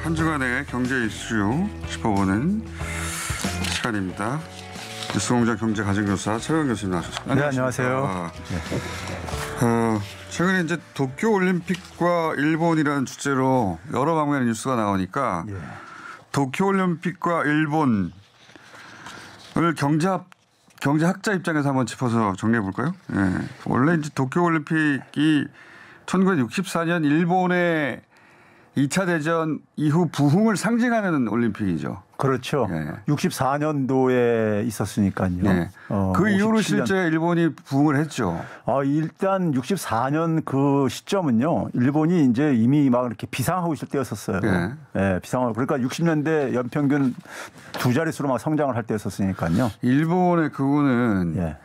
한 주간의 경제 이슈 짚어보는 시간입니다. 뉴스공장 경제가정교사 최강 교수님 나오셨습니다. 네, 안녕하세요. 최근에 이제 도쿄올림픽과 일본이라는 주제로 여러 방면의 뉴스가 나오니까 도쿄올림픽과 일본을 경제학자 입장에서 한번 짚어서 정리해 볼까요? 원래 이제 도쿄올림픽이 1964년 일본의 2차 대전 이후 부흥을 상징하는 올림픽이죠. 그렇죠. 64년도에 있었으니까요. 그 이후로 실제 일본이 부흥을 했죠. 일단 64년 그 시점은요. 일본이 이제 이미 막 이렇게 비상하고 있을 때였었어요. 비상하고. 그러니까 60년대 연평균 두 자릿수로 막 성장을 할 때였었으니까요. 일본의 그거는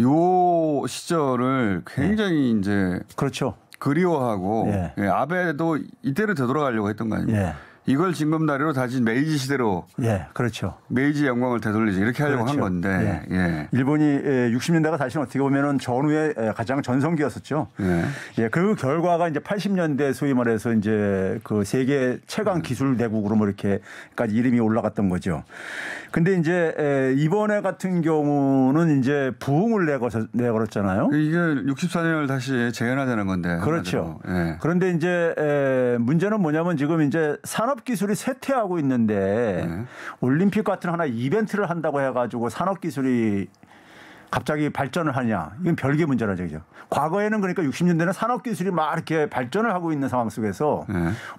요 시절을 굉장히 이제 그렇죠. 그리워하고 아베도 이때로 되돌아가려고 했던 거 아닙니까? 이걸 징검다리로 다시 메이지 시대로 그렇죠. 메이지 영광을 되돌리지 이렇게 하려고 한 건데 일본이 60년대가 사실 어떻게 보면은 전후의 가장 전성기였었죠. 그 결과가 이제 80년대 소위 말해서 이제 그 세계 최강 기술 대국으로 뭐 이렇게까지 이름이 올라갔던 거죠. 근데 이제 이번에 같은 경우는 이제 부흥을 내걸었잖아요. 이게 64년을 다시 재현하자는 건데. 그렇죠. 그런데 이제 문제는 뭐냐면 지금 이제 산업기술이 쇠퇴하고 있는데 올림픽 같은 하나 이벤트를 한다고 해가지고 산업기술이 갑자기 발전을 하냐. 이건 별개 문제라죠. 그죠? 과거에는 그러니까 60년대는 산업기술이 막 이렇게 발전을 하고 있는 상황 속에서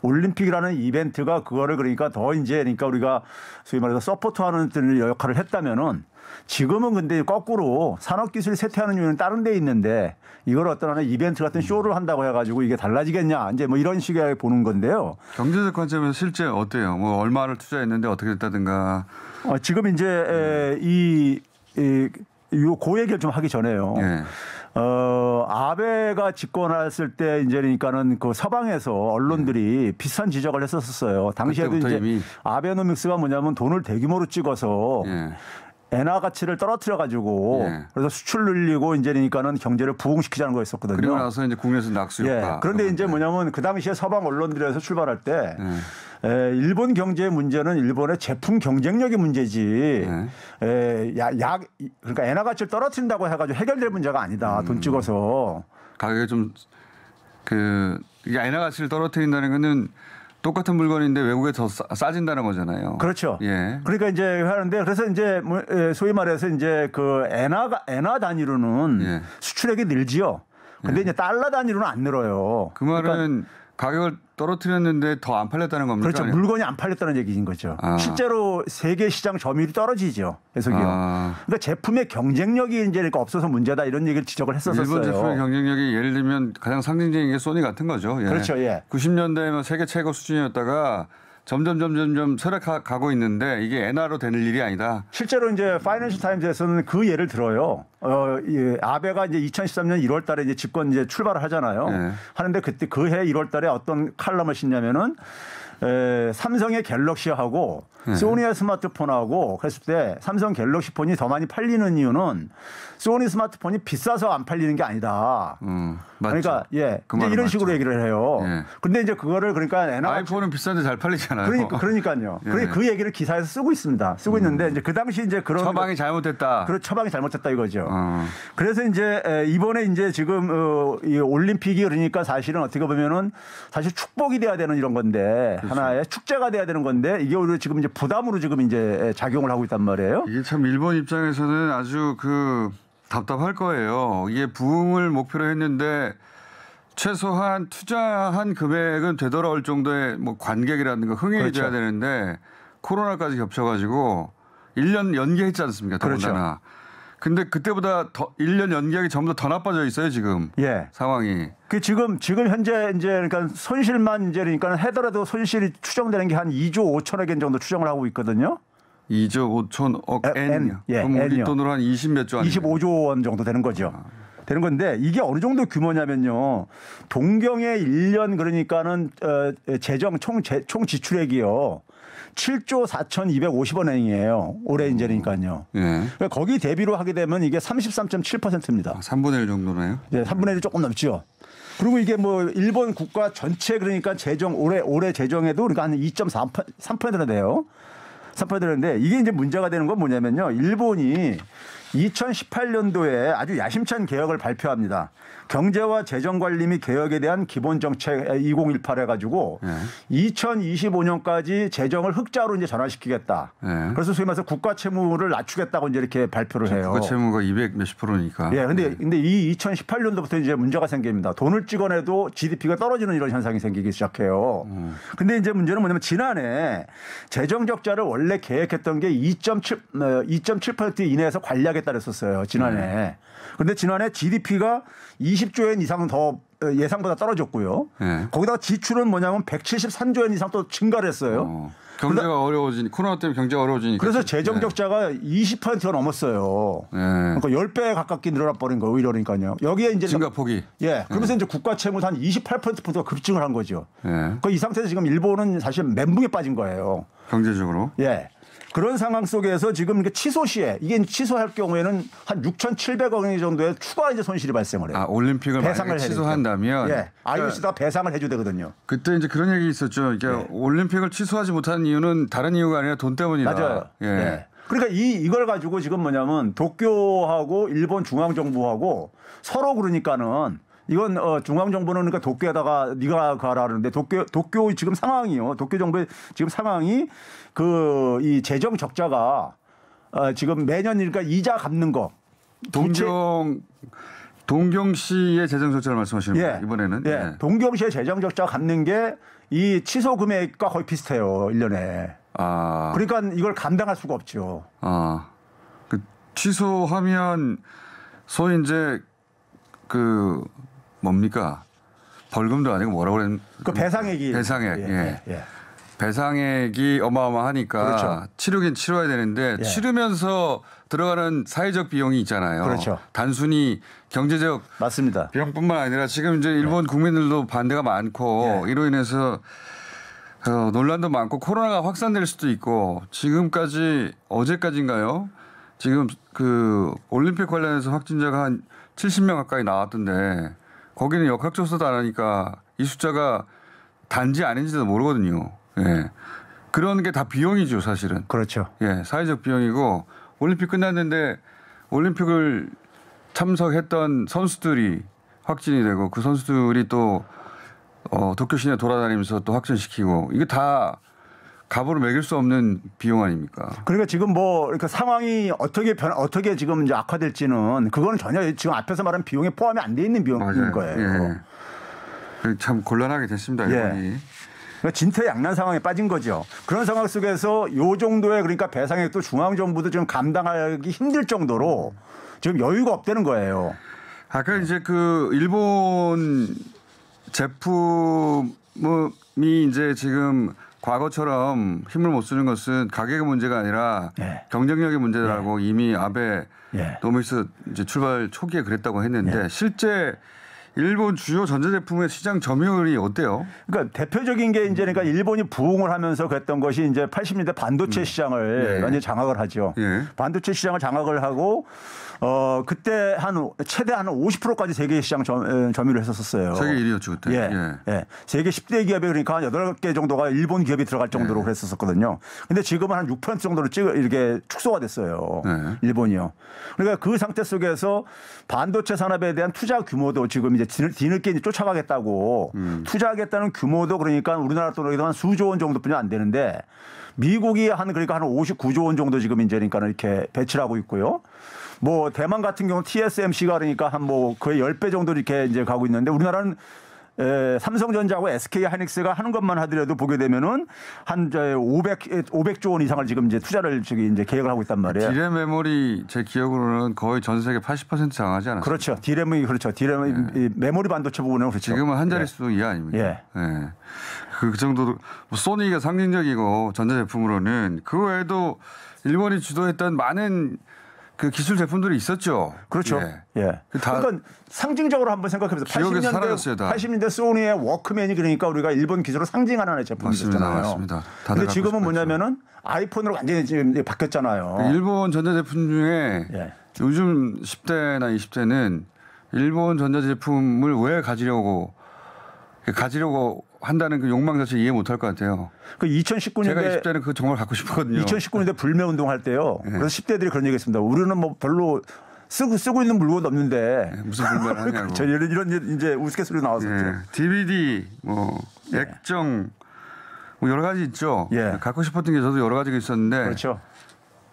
올림픽이라는 이벤트가 그거를 그러니까 더 이제 그러니까 우리가 소위 말해서 서포트하는 역할을 했다면은 지금은 근데 거꾸로 산업기술이 쇠퇴하는 이유는 다른 데 있는데 이걸 어떤 하나 이벤트 같은 쇼를 한다고 해가지고 이게 달라지겠냐. 이제 뭐 이런 식의 보는 건데요. 경제적 관점에서 실제 어때요? 뭐 얼마를 투자했는데 어떻게 됐다든가. 지금 이제 그 얘기를 좀 하기 전에요. 아베가 집권했을 때 이제 그러니까는 그 서방에서 언론들이 비슷한 지적을 했었어요. 당시에도 이제 아베노믹스가 뭐냐면 돈을 대규모로 찍어서 엔화 가치를 떨어뜨려 가지고 그래서 수출 늘리고 이제 그러니까는 경제를 부흥시키자는 거였었거든요. 그리고 나서 이제 국내에서 낙수 효과. 그런데 이제 뭐냐면 그 당시에 서방 언론들에서 출발할 때 일본 경제의 문제는 일본의 제품 경쟁력이 문제지. 그러니까 엔화 가치를 떨어뜨린다고 해가지고 해결될 문제가 아니다. 돈 찍어서. 가격이 좀 엔화 가치를 떨어뜨린다는 거는 똑같은 물건인데 외국에 더 싸진다는 거잖아요. 그렇죠. 그러니까 이제 하는데 그래서 이제 소위 말해서 이제 그 엔화 단위로는 수출액이 늘지요. 근데 이제 달러 단위로는 안 늘어요. 그 말은 그러니까 가격을 떨어뜨렸는데 더 안 팔렸다는 겁니까? 그렇죠. 물건이 안 팔렸다는 얘기인 거죠. 실제로 세계 시장 점유율이 떨어지죠. 계속요. 그러니까 제품의 경쟁력이 이제 그러니까 없어서 문제다 이런 얘기를 지적을 했었어요. 일본 제품의 경쟁력이 예를 들면 가장 상징적인 게 소니 같은 거죠. 그렇죠. 90년대에는 세계 최고 수준이었다가 점점 쇠락가고 있는데 이게 엔화로 되는 일이 아니다. 실제로 이제 파이낸셜 타임즈에서는 그 예를 들어요. 아베가 이제 2013년 1월 달에 이제 집권 이제 출발을 하잖아요. 하는데 그때 그 해 1월 달에 어떤 칼럼을 싣냐면은 삼성의 갤럭시하고 소니의 스마트폰하고 그랬을 때 삼성 갤럭시 폰이 더 많이 팔리는 이유는 소니 스마트폰이 비싸서 안 팔리는 게 아니다. 그러니까 그 이제 이런 식으로 얘기를 해요. 근데 이제 그거를 그러니까 아이폰은 비싼데 잘 팔리잖아요. 그러니까요. 그 얘기를 기사에서 쓰고 있습니다. 쓰고 있는데 이제 그 당시 이제 그런 처방이 잘못됐다. 처방이 잘못됐다 이거죠. 그래서 이제 이번에 이제 지금 이 올림픽이 그러니까 사실은 어떻게 보면은 사실 축복이 돼야 되는 이런 건데 하나의 축제가 돼야 되는 건데 이게 오히려 지금 이제 부담으로 지금 이제 작용을 하고 있단 말이에요. 이게 참 일본 입장에서는 아주 답답할 거예요. 이게 부흥을 목표로 했는데 최소한 투자한 금액은 되돌아올 정도의 뭐 관객이라든가 흥행이 돼야 되는데 코로나까지 겹쳐가지고 1년 연기했지 않습니까? 더군다나. 근데 그때보다 1년 연기하기 전보다 더 나빠져 있어요, 지금. 상황이. 지금 현재 이제 그러니까 손실만 이제 그러니까 하더라도 손실이 추정되는 게 한 2조 5천억 엔 정도 추정을 하고 있거든요. 2조 5천억 엔. 그럼 우리 돈으로 한 20몇 조 아니에요? 25조 원 정도 되는 거죠. 되는 건데 이게 어느 정도 규모냐면요. 동경의 1년 그러니까는 재정 총 지출액이요. 7조 4,250원 원이에요. 올해 이제니까요. 예. 그러니까 거기 대비로 하게 되면 이게 33.7%입니다. 3분의 1 정도네요. 네, 3분의 1이 조금 넘죠. 그리고 이게 뭐 일본 국가 전체 그러니까 재정 올해 재정에도 그러니까 한 2.3%나 돼요. 3%인데 이게 이제 문제가 되는 건 뭐냐면요. 일본이 2018년도에 아주 야심찬 개혁을 발표합니다. 경제와 재정 관리 및 개혁에 대한 기본 정책 2018 해가지고 2025년까지 재정을 흑자로 이제 전환시키겠다. 그래서 소위 말해서 국가 채무를 낮추겠다고 이제 이렇게 발표를 해요. 국가 채무가 200 몇십 %니까. 예, 근데 이 2018년도부터 이제 문제가 생깁니다. 돈을 찍어내도 GDP가 떨어지는 이런 현상이 생기기 시작해요. 근데 이제 문제는 뭐냐면 지난해 재정 적자를 원래 계획했던 게 2.7% 이내에서 관리하겠다 그랬었어요. 지난해. 그런데 지난해 GDP가 20조 원 이상 더 예상보다 떨어졌고요. 거기다가 지출은 뭐냐면 173조 원 이상 또 증가를 했어요. 경제가 코로나 때문에 경제가 어려워지니까. 그래서 재정 적자가 20%가 넘었어요. 그러니까 10배 가깝게 늘어나 버린 거예요. 오히려 그러니까요. 여기에 이제 증가폭이. 예. 그러면서 이제 국가 채무도 한 28%가 급증을 한 거죠. 이 상태에서 지금 일본은 사실 멘붕에 빠진 거예요. 경제적으로. 예. 그런 상황 속에서 지금 이게 취소 시에 이게 취소할 경우에는 한 6,700억 원 정도의 추가 이제 손실이 발생을 해요. 아, 올림픽을 만약에 취소한다면 예. IOC가 배상을 해줘야 되거든요. 그때 이제 그런 얘기 있었죠. 그러니까 올림픽을 취소하지 못하는 이유는 다른 이유가 아니라 돈 때문이다. 맞아요. 예. 예. 그러니까 이걸 가지고 지금 뭐냐면 도쿄하고 일본 중앙정부하고 서로 그러니까는 이건 중앙정부는 그러니까 도쿄에다가 네가 가라 하는데 도쿄 지금 상황이요. 도쿄 정부의 지금 상황이 이 재정 적자가 지금 매년 그러니까 이자 갚는 거. 동경시의 재정 적자를 말씀하시는 거예요. 이번에는. 예. 동경시의 재정 적자 갚는 게 이 취소 금액과 거의 비슷해요. 1년에. 아. 그러니까 이걸 감당할 수가 없죠. 아. 그 취소하면 소위 이제 그 뭡니까? 벌금도 아니고 뭐라고 그랬는 그 배상액이. 배상액. 예. 배상액이 어마어마하니까 그렇죠. 치르긴 치러야 되는데 치르면서 들어가는 사회적 비용이 있잖아요. 그렇죠. 단순히 경제적 맞습니다. 비용뿐만 아니라 지금 이제 일본 국민들도 반대가 많고 이로 인해서 논란도 많고 코로나가 확산될 수도 있고 지금까지 어제까지인가요? 지금 그 올림픽 관련해서 확진자가 한 70명 가까이 나왔던데 거기는 역학조사도 안 하니까 이 숫자가 단지 아닌지도 모르거든요. 예. 그런 게 다 비용이죠, 사실은. 그렇죠. 예, 사회적 비용이고 올림픽 끝났는데 올림픽을 참석했던 선수들이 확진이 되고 그 선수들이 또 도쿄 시내 돌아다니면서 또 확진시키고 이게 다 값으로 매길 수 없는 비용 아닙니까? 그러니까 지금 그러니까 상황이 어떻게 지금 이제 악화될지는 그거는 전혀 지금 앞에서 말한 비용에 포함이 안 돼 있는 비용인 거예요. 예. 참 곤란하게 됐습니다. 일본이. 예. 그러니까 진퇴양난 상황에 빠진 거죠. 그런 상황 속에서 요 정도의 그러니까 배상액도 중앙정부도 지금 감당하기 힘들 정도로 지금 여유가 없다는 거예요. 아까 이제 그 일본 제품이 이제 지금 과거처럼 힘을 못 쓰는 것은 가격의 문제가 아니라 경쟁력의 문제라고 이미 아베 노미스 이제 출발 초기에 그랬다고 했는데 실제 일본 주요 전자제품의 시장 점유율이 어때요? 그러니까 대표적인 게 이제 그러니까 일본이 부흥을 하면서 그랬던 것이 이제 80년대 반도체 시장을 완전히 장악을 하죠. 반도체 시장을 장악을 하고 그때 최대 한 50%까지 세계 시장 점유를 했었어요. 세계 1위였죠 그때. 예. 세계 10대 기업에 그러니까 한 8개 정도가 일본 기업이 들어갈 정도로 그랬었거든요. 근데 지금은 한 6% 정도로 이렇게 축소가 됐어요. 일본이요. 그러니까 그 상태 속에서 반도체 산업에 대한 투자 규모도 지금 이제 뒤늦게 쫓아가겠다고 투자하겠다는 규모도 그러니까 우리나라 돈으로 한 수조 원 정도뿐이 안 되는데 미국이 그러니까 한 59조 원 정도 지금 이제 그러니까 이렇게 배치를 하고 있고요. 뭐 대만 같은 경우 TSMC가 그러니까 한 거의 10배 정도 이렇게 이제 가고 있는데 우리나라는 삼성전자하고 SK 하이닉스가 하는 것만 하더라도 보게 되면은 한 500조 원 이상을 지금 이제 투자를 이제 계획을 하고 있단 말이에요. 디램 메모리 제 기억으로는 거의 전 세계 80% 장하지 않았어요? 그렇죠. 디램이 그렇죠. 디램 메모리 반도체 부분은 그렇죠. 지금은 한 자릿수 이하 아닙니까? 그 정도로 소니가 상징적이고 전자제품으로는 그 외에도 일본이 주도했던 많은 그 기술 제품들이 있었죠. 그렇죠. 예. 예. 그러니까 상징적으로 한번 생각해보세요. 기억에서 사라졌어요, 다. 80년대 소니의 워크맨이 그러니까 우리가 일본 기술을 상징하는 하나의 제품이었잖아요. 맞습니다. 근데 지금은 뭐냐면은 아이폰으로 완전히 지금 바뀌었잖아요. 일본 전자제품 중에 예. 요즘 10대나 20대는 일본 전자제품을 왜 가지려고 한다는 그 욕망 자체 이해 못할 것 같아요. 그 2019년대 제가 20대는 그거 정말 갖고 싶었거든요. 2019년대 불매 운동할 때요. 예. 그래서 10대들이 그런 얘기했습니다. 우리는 뭐 별로 쓰고 있는 물건 없는데 무슨 불매를 하냐고. 그렇죠. 이런 이제 우스갯소리 나왔었죠. 예. DVD, 뭐 액정, 뭐 여러 가지 있죠. 예. 갖고 싶었던 게 저도 여러 가지가 있었는데. 그렇죠.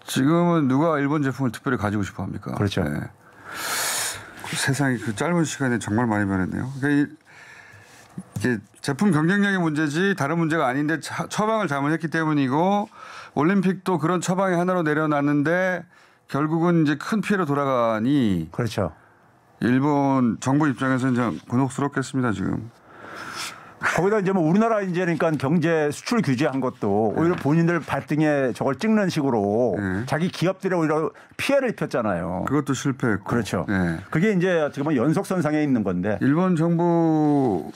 지금은 누가 일본 제품을 특별히 가지고 싶어합니까? 그렇죠. 예. 세상이 그 짧은 시간에 정말 많이 변했네요. 그러니까 이게 제품 경쟁력의 문제지 다른 문제가 아닌데 처방을 잘못했기 때문이고 올림픽도 그런 처방의 하나로 내려놨는데 결국은 이제 큰 피해로 돌아가니 그렇죠. 일본 정부 입장에서는 좀 곤혹스럽겠습니다 지금. 거기다 이제 뭐 우리나라 이제 그러니까 경제 수출 규제한 것도 오히려 본인들 발등에 저걸 찍는 식으로 자기 기업들에 오히려 피해를 입혔잖아요. 그것도 실패했고. 그렇죠. 네. 그게 이제 어떻게 보면 연속선상에 있는 건데. 일본 정부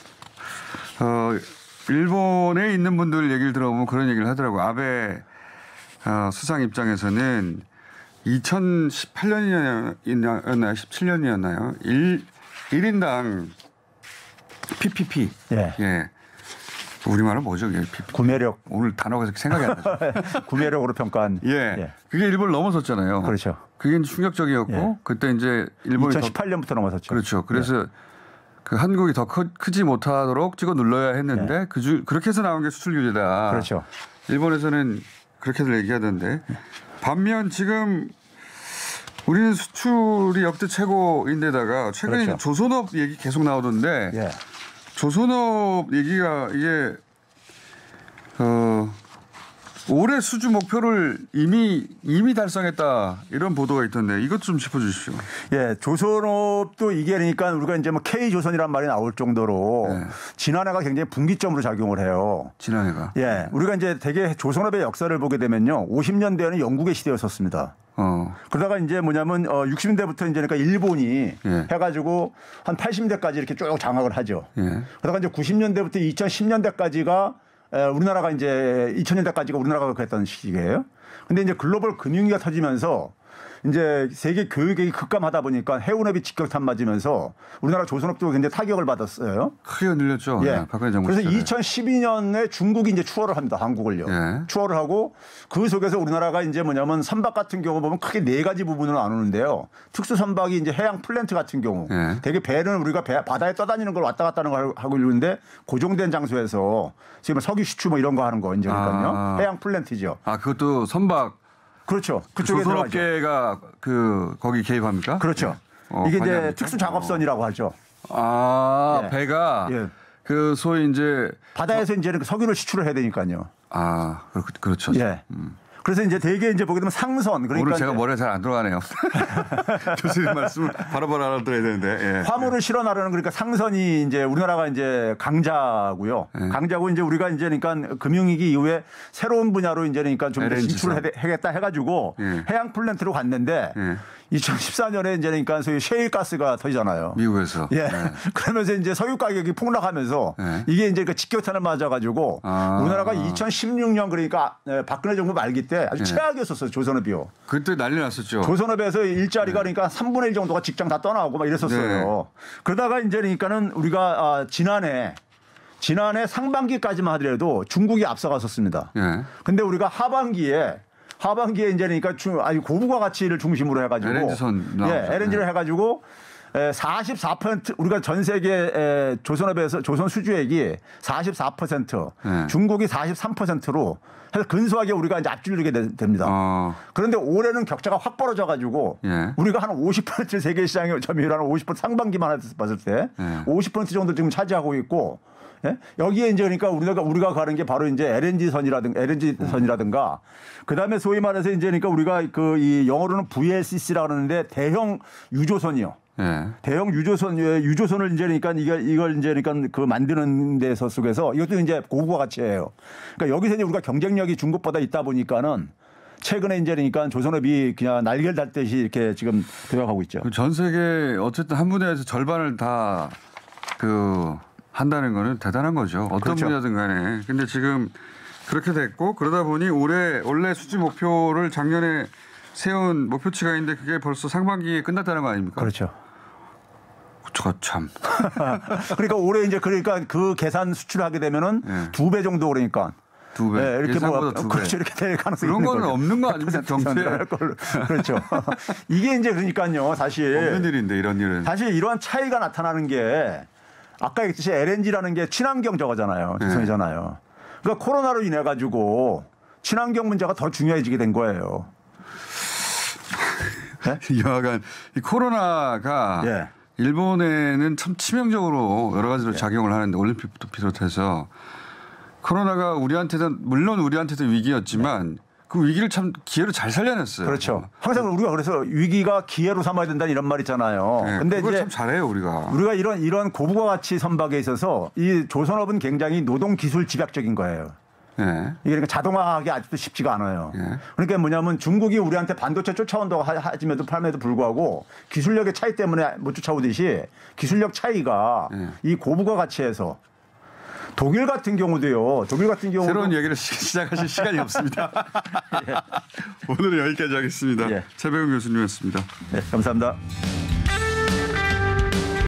일본에 있는 분들 얘기를 들어보면 그런 얘기를 하더라고요. 아베 수상 입장에서는 2018년이었나요? 17년이었나요? 1인당 PPP. 예. 예. 우리말은 뭐죠? 예. PPP. 구매력. 오늘 단어가 생각이 안 나죠. 구매력으로 평가한. 예. 예. 그게 일본을 넘어섰잖아요. 그렇죠. 그게 충격적이었고 예. 그때 이제 일본이 2018년부터 넘어섰죠. 그렇죠. 그래서 그 한국이 더 크지 못하도록 찍어 눌러야 했는데 그렇게 해서 나온 게 수출 규제다. 그렇죠. 일본에서는 그렇게들 얘기하던데. 반면 지금 우리는 수출이 역대 최고인데다가 최근에 그렇죠. 조선업 얘기 계속 나오던데 예. 조선업 얘기가 이게 올해 수주 목표를 이미 달성했다 이런 보도가 있던데 이것 좀 짚어주십시오. 예, 조선업도 이게 그러니까 우리가 이제 뭐 K 조선이란 말이 나올 정도로 네. 지난해가 굉장히 분기점으로 작용을 해요. 지난해가. 예, 우리가 이제 되게 조선업의 역사를 보게 되면요, 50년대에는 영국의 시대였었습니다. 그러다가 이제 뭐냐면 60년대부터 이제 그러니까 일본이 예. 해가지고 한 80년대까지 이렇게 쭉 장악을 하죠. 예. 그러다가 이제 90년대부터 2010년대까지가 우리나라가 이제 2000년대까지가 우리나라가 그랬던 시기예요. 근데 이제 글로벌 금융위기가 터지면서 이제 세계 교육이 급감하다 보니까 해운업이 직격탄 맞으면서 우리나라 조선업도 굉장히 타격을 받았어요. 크게 늘렸죠. 예. 네, 박근혜 정부 그래서 시절에. 2012년에 중국이 이제 추월을 합니다. 한국을요. 예. 추월을 하고 그 속에서 우리나라가 이제 뭐냐면 선박 같은 경우 보면 크게 네 가지 부분으로 나누는데요. 특수 선박이 이제 해양 플랜트 같은 경우 예. 되게 배는 우리가 바다에 떠다니는 걸 왔다 갔다 하는 걸 하고 있는데 고정된 장소에서 지금 석유 수출 뭐 이런 거 하는 거 이제 그러니까요. 해양 플랜트죠. 그것도 선박. 그렇죠. 그쪽에 들어가죠. 조선업계가 거기 개입합니까? 그렇죠. 이게 이제 특수 작업선이라고 하죠. 예. 배가 예. 그 소위 이제 바다에서 이제 석유를 수출을 해야 되니까요. 그렇죠. 예. 그래서 이제 되게 이제 보게 되면 상선 그러니까 오늘 제가 머리가 잘 안 들어가네요. 교수님 말씀 바로바로 알아들어야 되는데. 예. 화물을 실어 나르는 그러니까 상선이 이제 우리나라가 이제 강자고요. 예. 강자고 이제 우리가 이제 그러니까 금융위기 이후에 새로운 분야로 이제 그러니까 좀 LNG 진출을 하겠다 해가지고 예. 해양 플랜트로 갔는데 예. 2014년에 이제 그러니까 소위 셰일 가스가 터지잖아요. 미국에서. 예. 그러면서 이제 석유 가격이 폭락하면서 예. 이게 이제 그 직격탄을 맞아가지고 우리나라가 2016년 그러니까 박근혜 정부 말기 때 아주 최악이었었어요. 조선업이요. 그때 난리 났었죠. 조선업에서 일자리가 그러니까 3분의 1 정도가 직장 다 떠나오고 막 이랬었어요. 그러다가 이제 그러니까는 우리가 지난해 상반기까지만 하더라도 중국이 앞서갔었습니다. 예. 근데 우리가 하반기에 이제 그러니까 아주 고부가 가치를 중심으로 해가지고 LNG선 LNG를 해가지고 44% 우리가 전 세계 조선업에서 조선 수주액이 44% 중국이 43%로 해서 근소하게 우리가 이제 앞질르게 됩니다. 그런데 올해는 격차가 확 벌어져가지고 우리가 한 50% 세계 시장의 점유율 50% 상반기만 봤을 때 50% 정도 지금 차지하고 있고. 예? 여기에 이제 그러니까 우리가 가는 게 바로 이제 LNG 선이라든가 그다음에 소위 말해서 이제 그러니까 우리가 이 영어로는 VLCC라고 하는데 대형 유조선이요. 예. 대형 유조선을 이제 그러니까 이걸 이제 그러니까 그 만드는 데서 속에서 이것도 이제 고부가 가치예요. 그러니까 여기서 이제 우리가 경쟁력이 중국보다 있다 보니까는 최근에 이제 그러니까 조선업이 그냥 날개를 달듯이 이렇게 지금 되어가고 있죠. 전 세계 어쨌든 한 분야에서 절반을 다 한다는 거는 대단한 거죠. 어떤 그렇죠. 분야든 간에. 근데 지금 그렇게 됐고 그러다 보니 원래 수지 목표를 작년에 세운 목표치가 있는데 그게 벌써 상반기에 끝났다는 거 아닙니까? 그렇죠. 참. 그러니까 올해 이제 그 계산 수출을 하게 되면은 네. 2배 정도 그러니까 2배. 네, 이렇게 예상보다 2배. 그렇죠. 이렇게 될 가능성이 그런 있는 거는 거죠. 없는 거 아닙니까? 정치에. 그렇죠. 이게 이제 그러니까요. 사실 없는 일인데 이런 일은. 사실 이러한 차이가 나타나는 게 아까 얘기했듯이 LNG라는 게 친환경 저거잖아요. 조선이잖아요. 그러니까 코로나로 인해 가지고 친환경 문제가 더 중요해지게 된 거예요. 네? 여하간 이 코로나가 예. 일본에는 참 치명적으로 여러 가지로 작용을 하는데 올림픽부터 비롯해서 코로나가 물론 우리한테도 위기였지만 그 위기를 참 기회로 잘 살려냈어요. 그렇죠. 항상 우리가 그래서 위기가 기회로 삼아야 된다는 이런 말 있잖아요. 네, 근데 그걸 이제 참 잘해요 우리가 이런 고부가 가치 선박에 있어서 이 조선업은 굉장히 노동 기술 집약적인 거예요. 네. 이게 그러니까 자동화하기 아직도 쉽지가 않아요. 네. 그러니까 뭐냐면 중국이 우리한테 반도체 쫓아온다고 하지만도 팔면도 불구하고 기술력의 차이 때문에 못 쫓아오듯이 기술력 차이가 이 고부가 가치에서 독일 같은 경우도 새로운 얘기를 시작하실 시간이 없습니다. 예. 오늘은 여기까지 하겠습니다. 예. 최배우 교수님이었습니다. 네, 감사합니다.